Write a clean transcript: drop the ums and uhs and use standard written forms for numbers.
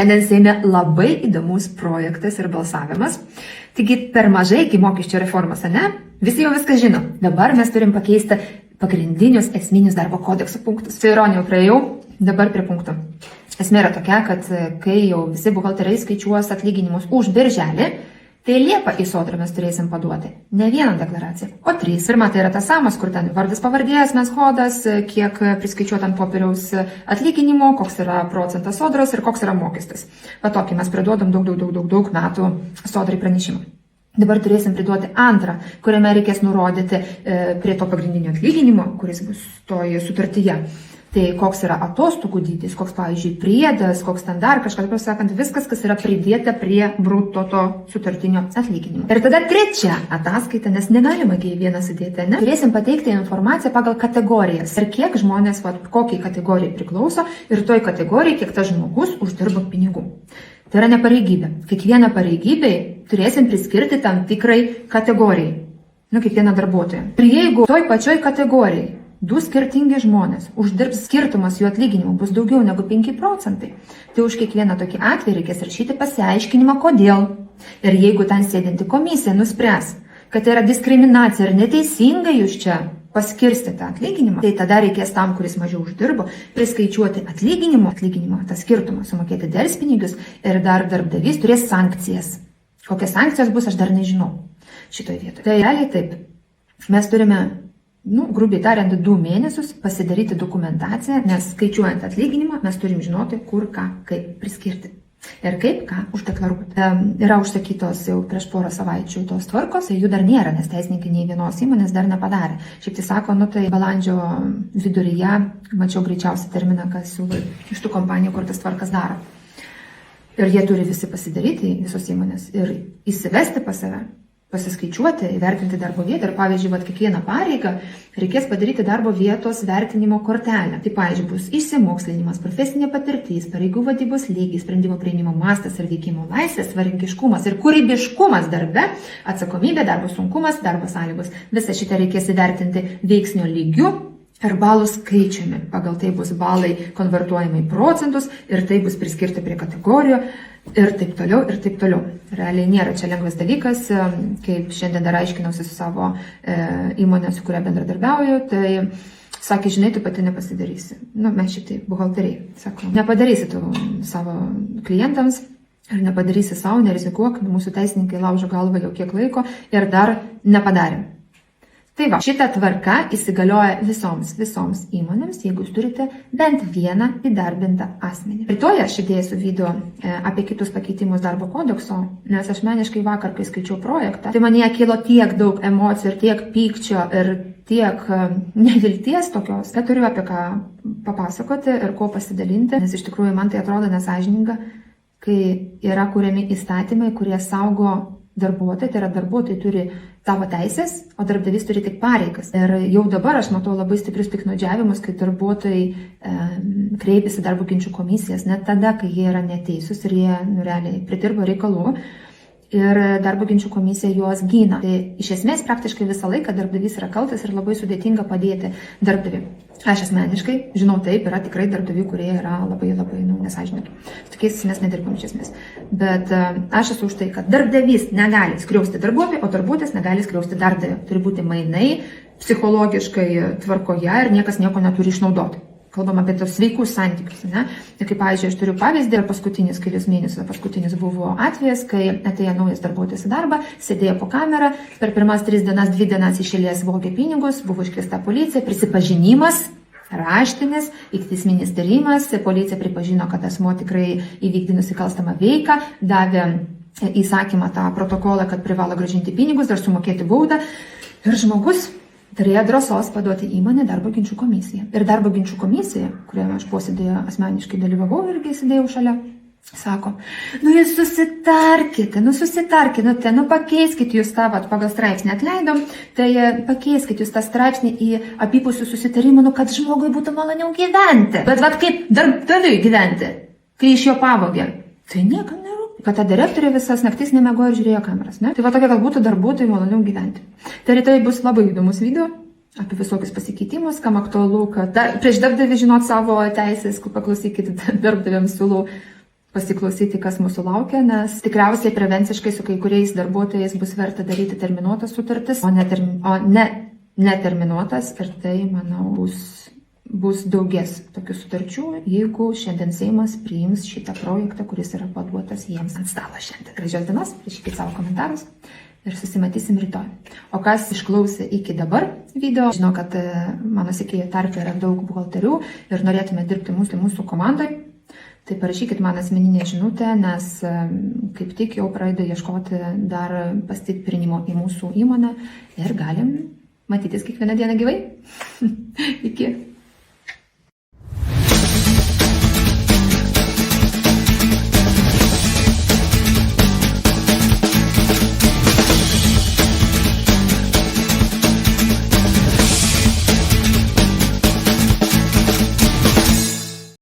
Šiandien Seime labai įdomus projektas ir balsavimas. Taigi per mažai iki mokesčio reformos, ne? Visi jau viską žino. Dabar mes turim pakeisti pagrindinius esminius darbo kodekso punktus. Su ironija praėjau, dabar prie punktų. Esmė yra tokia, kad kai jau visi buhalteriai skaičiuos atlyginimus už birželį, tai Liepą į sodrą mes turėsim paduoti ne vieną deklaraciją, o 3. Pirma, tai yra tas samas, kur ten vardas pavardės, mes kodas, kiek priskaičiuota ant popieriaus atlyginimo, koks yra procentas sodros ir koks yra mokestis. Va tokį mes priduodam daug metų sodrai pranešimą. Dabar turėsim priduoti antrą, kuriame reikės nurodyti prie to pagrindinio atlyginimo, kuris bus toje sutartyje. Tai koks yra atostogų dydis, koks, pavyzdžiui, priedas, koks ten dar kažkas, pasakant, viskas, kas yra pridėta prie bruto to sutartinio atlyginimo. Ir tada trečia ataskaita, nes negalima į vieną sudėti, ne? Turėsim pateikti informaciją pagal kategorijas. Ir kiek žmonės, kokiai kategorijai priklauso ir toj kategorijai, kiek tas žmogus uždirba pinigų. Tai yra ne pareigybė. Kiekvieną pareigybę turėsim priskirti tam tikrai kategorijai. Kiekvieną darbuotoją. Ir jeigu toj pačioj kategorijai 2 skirtingi žmonės uždirbs skirtumas jų atlyginimų bus daugiau negu 5 procentai, tai už kiekvieną tokį atvejį reikės rašyti pasiaiškinimą, kodėl. Ir jeigu ten sėdinti komisija nuspręs, kad tai yra diskriminacija ir neteisingai jūs čia paskirstėte atlyginimą, tai tada reikės tam, kuris mažiau uždirbo, priskaičiuoti atlyginimą, tą skirtumą, sumokėti delspinigius ir dar darbdavys turės sankcijas. Kokios sankcijos bus, aš dar nežinau šitoje vietoje. Tai realiai taip, mes turime grubiai tariant, 2 mėnesius pasidaryti dokumentaciją, nes skaičiuojant atlyginimą mes turim žinoti, kur ką, kaip priskirti. Ir kaip ką uždeklaruoti. Yra užsakytos jau prieš porą savaičių tos tvarkos, jų dar nėra, nes teisininkai nei vienos įmonės dar nepadarė. Šiaip tai sako, tai balandžio viduryje, mačiau greičiausią terminą, kas siūlo iš tų kompanijų, kur tas tvarkas daro. Ir jie turi visi pasidaryti, visos įmonės, ir įsivesti pas save. Pasiskaičiuoti, įvertinti darbo vietą ir, pavyzdžiui, kiekvieną pareigą reikės padaryti darbo vietos vertinimo kortelę. Tai, pavyzdžiui, bus išsimokslinimas, profesinė patirtis, pareigų vadybos lygis, sprendimo priėmimo mastas ir veikimo laisvės, savarankiškumas ir kūrybiškumas darbe, atsakomybė, darbo sunkumas, darbo sąlygos. Visą šitą reikės įvertinti veiksnio lygiu ir balų skaičiumi. Pagal tai bus balai konvertuojami į procentus ir tai bus priskirti prie kategorijų. Ir taip toliau. Realiai nėra čia lengvas dalykas, kaip šiandien dar aiškinausi su savo įmonė, su kuria bendradarbiauju, tai sakė, žinai, tu pati nepasidarysi. Mes šitai buhalteriai, sako, nepadarysi tu savo klientams ir nepadarysi savo, nerizikuok, mūsų teisininkai laužo galvą jau kiek laiko ir dar nepadarėm. Tai va, šita tvarka įsigalioja visoms įmonėms, jeigu jūs turite bent vieną įdarbintą asmenį. Rytoj aš įdėsiu video apie kitus pakeitimus darbo kodekso, nes asmeniškai vakar, kai skaičiau projektą, tai manyje kilo tiek daug emocijų ir tiek pykčio ir tiek nevilties tokios, kad turiu apie ką papasakoti ir ko pasidalinti, nes iš tikrųjų man tai atrodo nesąžininga, kai yra kuriami įstatymai, kurie saugo darbuotojai, tai yra darbuotojai turi savo teisės, o darbdavys turi tik pareigas. Ir jau dabar aš matau labai stiprius piktnaudžiavimus, kai darbuotojai kreipiasi darbo ginčų komisijas, net tada, kai jie yra neteisūs ir jie realiai pridirbo reikalų ir darbo ginčų komisija juos gina. Tai iš esmės praktiškai visą laiką darbdavys yra kaltas ir labai sudėtinga padėti darbdaviui. Aš asmeniškai žinau, taip, yra tikrai darbdavių, kurie yra labai nesąžiningi. Tokiais mes nedirbam iš esmės. Bet aš esu už tai, kad darbdavys negali skriausti darbuotojų, o darbuotojas negali skriausti darbdavio. Turi būti mainai psichologiškai tvarkoje ir niekas nieko neturi išnaudoti. Kalbam apie tos sveikus santykius, ne? Ir kaip, pavyzdžiui, aš turiu pavyzdį, ir paskutinis kelius mėnesius, paskutinis buvo atvejas, kai atėjo naujas darbuotojas į darbą, sėdėjo po kamerą, per pirmas 3 dienas, 2 dienas iš eilės vogė pinigus, buvo iškviesta policija, prisipažinimas, raštinis, ikiteisminis tyrimas, policija pripažino, kad asmuo tikrai įvykdė nusikalstamą veiką, davė įsakymą tą protokolą, kad privalo grąžinti pinigus, dar sumokėti baudą, ir žmogus turėjo drąsos paduoti įmonę darbo ginčų komisiją. Ir darbo ginčų komisija, kurioje aš posėdėje asmeniškai dalyvavau irgi sėdėjau šalia, sako, jūs susitarkite, pakeiskit jūs tą, pagal straipsnį atleidom, tai pakeiskit jūs tą straipsnį į abipusių susitarimų, kad žmogui būtų maloniau gyventi. Bet kaip darbdaviui gyventi, kai iš jo pavogė? Tai niekam nerūpi. Kad ta direktorė visas naktis nemiegojo ir žiūrėjo kameras, ne? Tai tokia, kad būtų darbuotojai maloniau gyventi. Tai rytoj bus labai įdomus video apie visokius pasikeitimus, kam aktualu, kad prieš darbdavį žinot savo teisės, paklausykit, darbdaviams siūlau pasiklausyti, kas mūsų laukia, nes tikriausiai prevenciškai su kai kuriais darbuotojais bus verta daryti terminuotas sutartis, o ne neterminuotas, ir tai, manau, bus daugės tokių sutarčių, jeigu šiandien Seimas priims šitą projektą, kuris yra paduotas jiems ant stalo šiandien. Gražios dienos, rašykite savo komentarus ir susimatysim rytoj. O kas išklausė iki dabar video, žinau, kad mano sekėjų tarpe yra daug buhalterių ir norėtume dirbti mūsų komandai, tai parašykit man asmeninę žinutę, nes kaip tik jau pradedu ieškoti dar pastiprinimo į mūsų įmonę ir galim matytis kiekvieną dieną gyvai. Iki.